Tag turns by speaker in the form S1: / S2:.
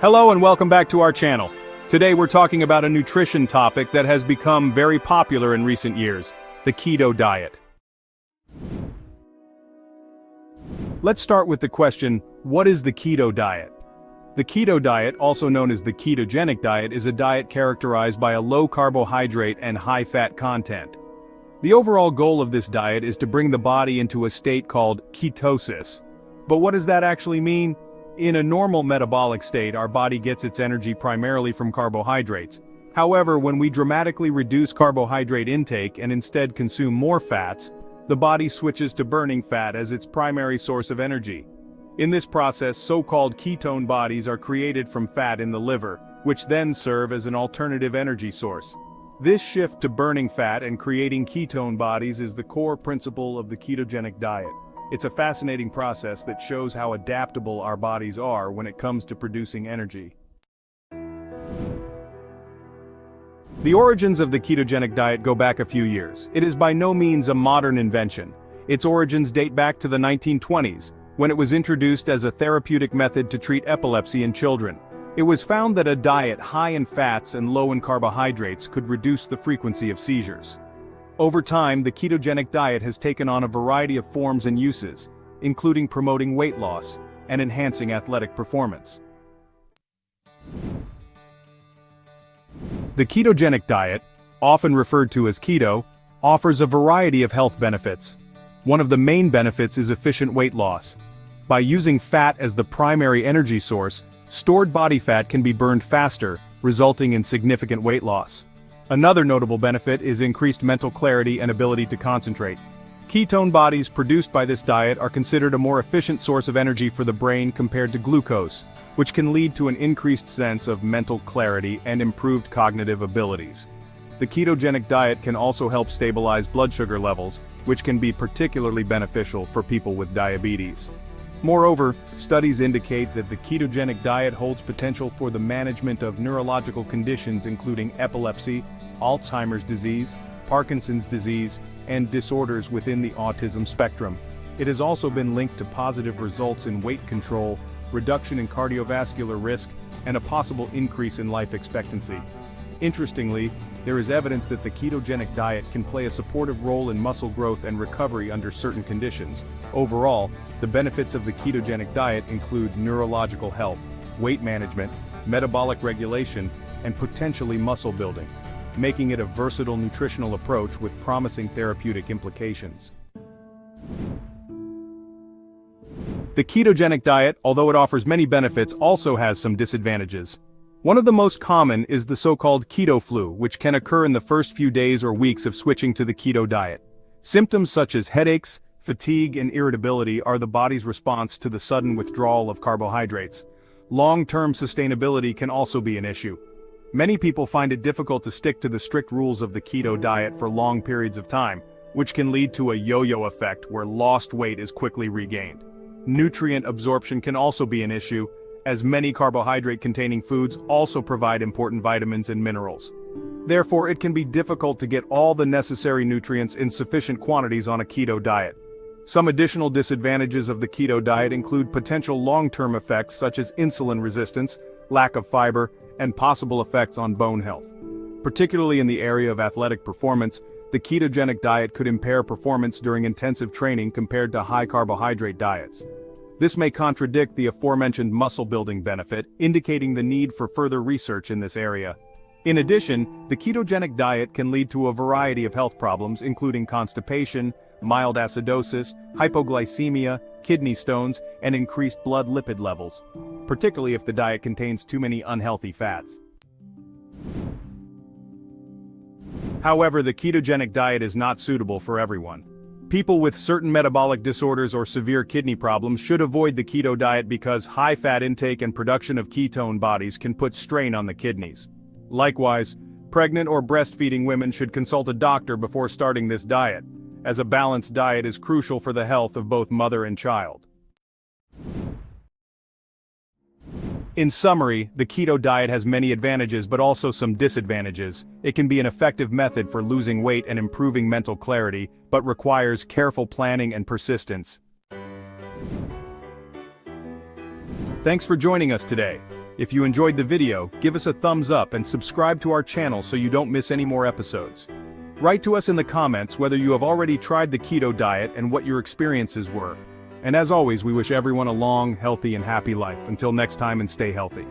S1: Hello and welcome back to our channel. Today we're talking about a nutrition topic that has become very popular in recent years, the keto diet. Let's start with the question, what is the keto diet? The keto diet, also known as the ketogenic diet, is a diet characterized by a low carbohydrate and high fat content. The overall goal of this diet is to bring the body into a state called ketosis. But what does that actually mean? In a normal metabolic state, our body gets its energy primarily from carbohydrates. However, when we dramatically reduce carbohydrate intake and instead consume more fats, the body switches to burning fat as its primary source of energy. In this process, so-called ketone bodies are created from fat in the liver, which then serve as an alternative energy source. This shift to burning fat and creating ketone bodies is the core principle of the ketogenic diet. It's a fascinating process that shows how adaptable our bodies are when it comes to producing energy. The origins of the ketogenic diet go back a few years. It is by no means a modern invention. Its origins date back to the 1920s, when it was introduced as a therapeutic method to treat epilepsy in children. It was found that a diet high in fats and low in carbohydrates could reduce the frequency of seizures. Over time, the ketogenic diet has taken on a variety of forms and uses, including promoting weight loss and enhancing athletic performance. The ketogenic diet, often referred to as keto, offers a variety of health benefits. One of the main benefits is efficient weight loss. By using fat as the primary energy source, stored body fat can be burned faster, resulting in significant weight loss. Another notable benefit is increased mental clarity and ability to concentrate. Ketone bodies produced by this diet are considered a more efficient source of energy for the brain compared to glucose, which can lead to an increased sense of mental clarity and improved cognitive abilities. The ketogenic diet can also help stabilize blood sugar levels, which can be particularly beneficial for people with diabetes. Moreover, studies indicate that the ketogenic diet holds potential for the management of neurological conditions including epilepsy, Alzheimer's disease, Parkinson's disease, and disorders within the autism spectrum. It has also been linked to positive results in weight control, reduction in cardiovascular risk, and a possible increase in life expectancy. Interestingly, there is evidence that the ketogenic diet can play a supportive role in muscle growth and recovery under certain conditions. Overall, the benefits of the ketogenic diet include neurological health, weight management, metabolic regulation, and potentially muscle building, making it a versatile nutritional approach with promising therapeutic implications. The ketogenic diet, although it offers many benefits, also has some disadvantages. One of the most common is the so-called keto flu, which can occur in the first few days or weeks of switching to the keto diet. Symptoms such as headaches, fatigue, and irritability are the body's response to the sudden withdrawal of carbohydrates. Long-term sustainability can also be an issue. Many people find it difficult to stick to the strict rules of the keto diet for long periods of time, which can lead to a yo-yo effect where lost weight is quickly regained. Nutrient absorption can also be an issue, as many carbohydrate-containing foods also provide important vitamins and minerals. Therefore, it can be difficult to get all the necessary nutrients in sufficient quantities on a keto diet. Some additional disadvantages of the keto diet include potential long-term effects such as insulin resistance, lack of fiber, and possible effects on bone health. Particularly in the area of athletic performance, the ketogenic diet could impair performance during intensive training compared to high-carbohydrate diets. This may contradict the aforementioned muscle-building benefit, indicating the need for further research in this area. In addition, the ketogenic diet can lead to a variety of health problems including constipation, mild acidosis, hypoglycemia, kidney stones, and increased blood lipid levels, particularly if the diet contains too many unhealthy fats. However, the ketogenic diet is not suitable for everyone. People with certain metabolic disorders or severe kidney problems should avoid the keto diet because high fat intake and production of ketone bodies can put strain on the kidneys. Likewise, pregnant or breastfeeding women should consult a doctor before starting this diet, as a balanced diet is crucial for the health of both mother and child. In summary, the keto diet has many advantages but also some disadvantages. It can be an effective method for losing weight and improving mental clarity, but requires careful planning and persistence. Thanks for joining us today. If you enjoyed the video, give us a thumbs up and subscribe to our channel so you don't miss any more episodes. Write to us in the comments whether you have already tried the keto diet and what your experiences were. And as always, we wish everyone a long, healthy, and happy life. Until next time, and stay healthy.